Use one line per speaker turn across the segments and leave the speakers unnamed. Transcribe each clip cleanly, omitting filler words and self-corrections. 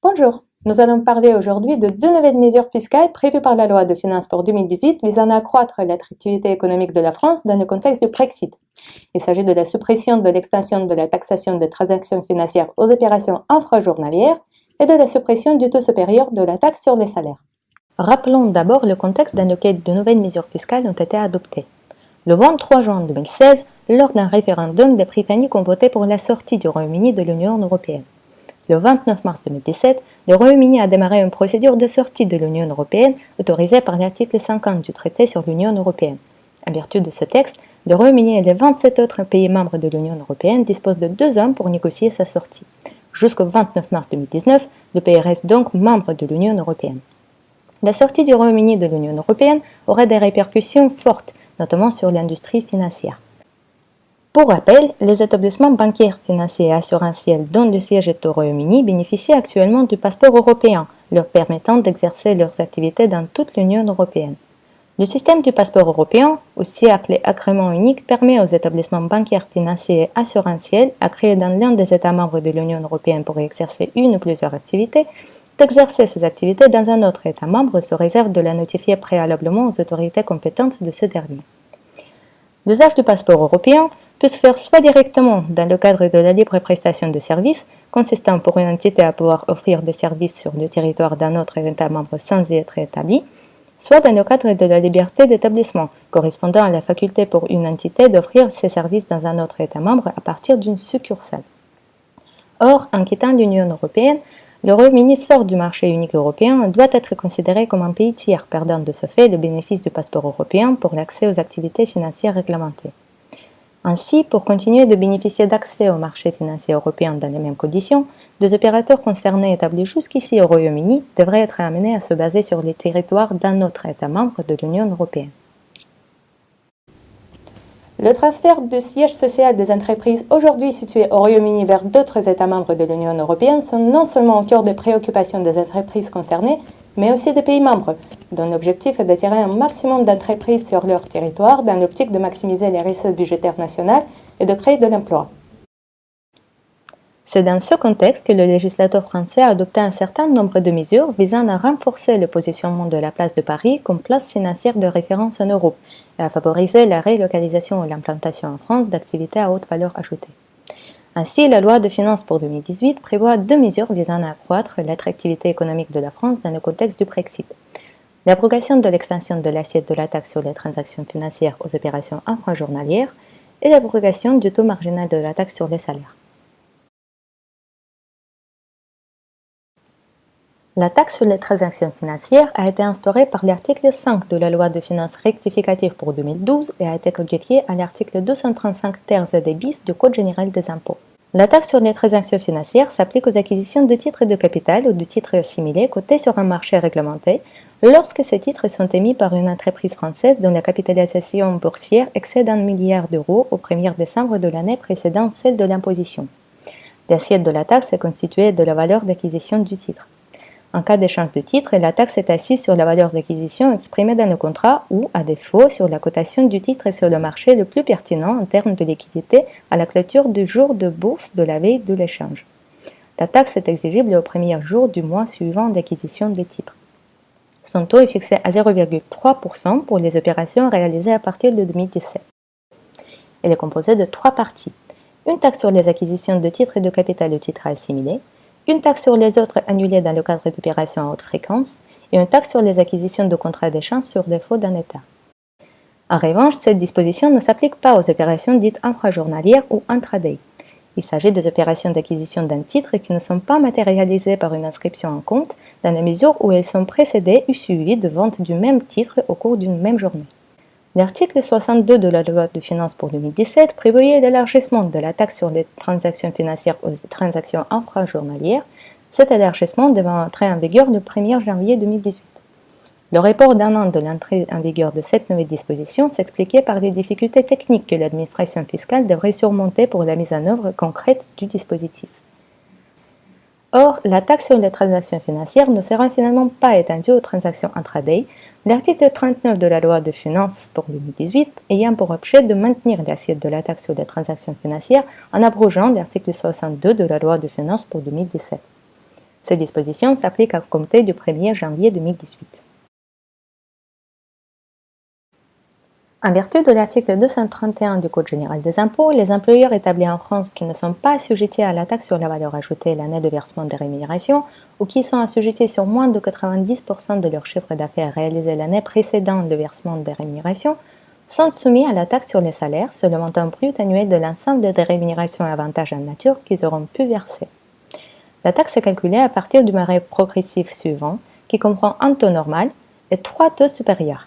Bonjour, nous allons parler aujourd'hui de deux nouvelles mesures fiscales prévues par la loi de finances pour 2018 visant à accroître l'attractivité économique de la France dans le contexte du Brexit. Il s'agit de la suppression de l'extension de la taxation des transactions financières aux opérations infrajournalières et de la suppression du taux supérieur de la taxe sur les salaires. Rappelons d'abord le contexte dans lequel de nouvelles mesures fiscales ont été adoptées. Le 23 juin 2016, lors d'un référendum, les Britanniques ont voté pour la sortie du Royaume-Uni de l'Union européenne. Le 29 mars 2017, le Royaume-Uni a démarré une procédure de sortie de l'Union européenne autorisée par l'article 50 du traité sur l'Union européenne. En vertu de ce texte, le Royaume-Uni et les 27 autres pays membres de l'Union européenne disposent de 2 ans pour négocier sa sortie. Jusqu'au 29 mars 2019, le pays reste donc membre de l'Union européenne. La sortie du Royaume-Uni de l'Union européenne aurait des répercussions fortes, notamment sur l'industrie financière. Pour rappel, les établissements bancaires, financiers et assurantiels dont le siège est au Royaume-Uni bénéficient actuellement du passeport européen, leur permettant d'exercer leurs activités dans toute l'Union européenne. Le système du passeport européen, aussi appelé agrément unique, permet aux établissements bancaires, financiers et assurantiels à créer dans l'un des États membres de l'Union européenne pour exercer une ou plusieurs activités, d'exercer ces activités dans un autre État membre sous réserve de la notifier préalablement aux autorités compétentes de ce dernier. L'usage du passeport européen peut se faire soit directement dans le cadre de la libre prestation de services, consistant pour une entité à pouvoir offrir des services sur le territoire d'un autre État membre sans y être établi, soit dans le cadre de la liberté d'établissement, correspondant à la faculté pour une entité d'offrir ses services dans un autre État membre à partir d'une succursale. Or, en quittant l'Union européenne, le Royaume-Uni sort du marché unique européen et doit être considéré comme un pays tiers, perdant de ce fait le bénéfice du passeport européen pour l'accès aux activités financières réglementées. Ainsi, pour continuer de bénéficier d'accès au marché financier européen dans les mêmes conditions, des opérateurs concernés établis jusqu'ici au Royaume-Uni devraient être amenés à se baser sur les territoires d'un autre État membre de l'Union européenne. Le transfert du siège social des entreprises aujourd'hui situées au Royaume-Uni vers d'autres États membres de l'Union européenne sont non seulement au cœur des préoccupations des entreprises concernées, mais aussi des pays membres, dont l'objectif est d'attirer un maximum d'entreprises sur leur territoire dans l'optique de maximiser les recettes budgétaires nationales et de créer de l'emploi. C'est dans ce contexte que le législateur français a adopté un certain nombre de mesures visant à renforcer le positionnement de la place de Paris comme place financière de référence en Europe et à favoriser la relocalisation ou l'implantation en France d'activités à haute valeur ajoutée. Ainsi, la loi de finances pour 2018 prévoit 2 mesures visant à accroître l'attractivité économique de la France dans le contexte du Brexit. L'abrogation de l'extension de l'assiette de la taxe sur les transactions financières aux opérations infrajournalières et l'abrogation du taux marginal de la taxe sur les salaires. La taxe sur les transactions financières a été instaurée par l'article 5 de la loi de finances rectificative pour 2012 et a été codifiée à l'article 235 ter et bis du Code général des impôts. La taxe sur les transactions financières s'applique aux acquisitions de titres de capital ou de titres assimilés cotés sur un marché réglementé lorsque ces titres sont émis par une entreprise française dont la capitalisation boursière excède 1 milliard d'euros au 1er décembre de l'année précédant celle de l'imposition. L'assiette de la taxe est constituée de la valeur d'acquisition du titre. En cas d'échange de titres, la taxe est assise sur la valeur d'acquisition exprimée dans le contrat ou, à défaut, sur la cotation du titre et sur le marché le plus pertinent en termes de liquidité à la clôture du jour de bourse de la veille de l'échange. La taxe est exigible au premier jour du mois suivant l'acquisition des titres. Son taux est fixé à 0,3% pour les opérations réalisées à partir de 2017. Elle est composée de 3 parties. Une taxe sur les acquisitions de titres et de capital de titres assimilés, une taxe sur les autres annulées dans le cadre d'opérations à haute fréquence et une taxe sur les acquisitions de contrats d'échange sur défaut d'un État. En revanche, cette disposition ne s'applique pas aux opérations dites infrajournalières ou intraday. Il s'agit des opérations d'acquisition d'un titre qui ne sont pas matérialisées par une inscription en compte dans la mesure où elles sont précédées ou suivies de vente du même titre au cours d'une même journée. L'article 62 de la loi de finances pour 2017 prévoyait l'élargissement de la taxe sur les transactions financières aux transactions infrajournalières, cet élargissement devant entrer en vigueur le 1er janvier 2018. Le report d'un an de l'entrée en vigueur de cette nouvelle disposition s'expliquait par les difficultés techniques que l'administration fiscale devrait surmonter pour la mise en œuvre concrète du dispositif. Or, la taxe sur les transactions financières ne sera finalement pas étendue aux transactions intraday, l'article 39 de la loi de finances pour 2018 ayant pour objet de maintenir l'assiette de la taxe sur les transactions financières en abrogeant l'article 62 de la loi de finances pour 2017. Ces dispositions s'appliquent à compter du 1er janvier 2018. En vertu de l'article 231 du Code général des impôts, les employeurs établis en France qui ne sont pas assujettis à la taxe sur la valeur ajoutée l'année de versement des rémunérations ou qui sont assujettis sur moins de 90% de leur chiffre d'affaires réalisé l'année précédant le versement des rémunérations sont soumis à la taxe sur les salaires sur le montant brut annuel de l'ensemble des rémunérations et avantages en nature qu'ils auront pu verser. La taxe est calculée à partir du barème progressif suivant qui comprend un taux normal et 3 taux supérieurs.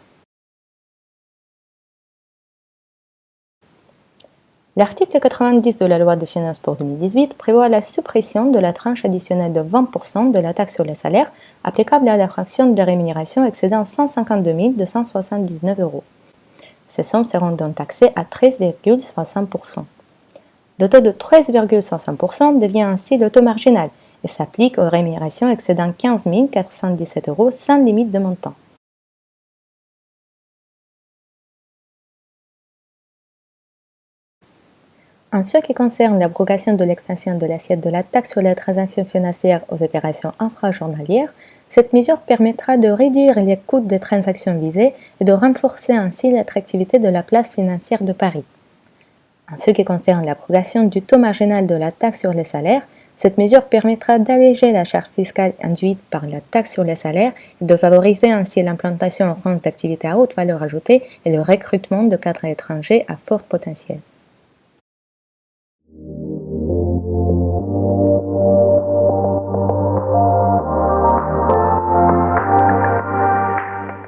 L'article 90 de la loi de finances pour 2018 prévoit la suppression de la tranche additionnelle de 20% de la taxe sur les salaires applicable à la fraction de rémunération excédant 152 279 €. Ces sommes seront donc taxées à 13,60%. Le taux de 13,60% devient ainsi le taux marginal et s'applique aux rémunérations excédant 15 417 € sans limite de montant. En ce qui concerne l'abrogation de l'extension de l'assiette de la taxe sur les transactions financières aux opérations infrajournalières, cette mesure permettra de réduire les coûts des transactions visées et de renforcer ainsi l'attractivité de la place financière de Paris. En ce qui concerne l'abrogation du taux marginal de la taxe sur les salaires, cette mesure permettra d'alléger la charge fiscale induite par la taxe sur les salaires et de favoriser ainsi l'implantation en France d'activités à haute valeur ajoutée et le recrutement de cadres étrangers à fort potentiel.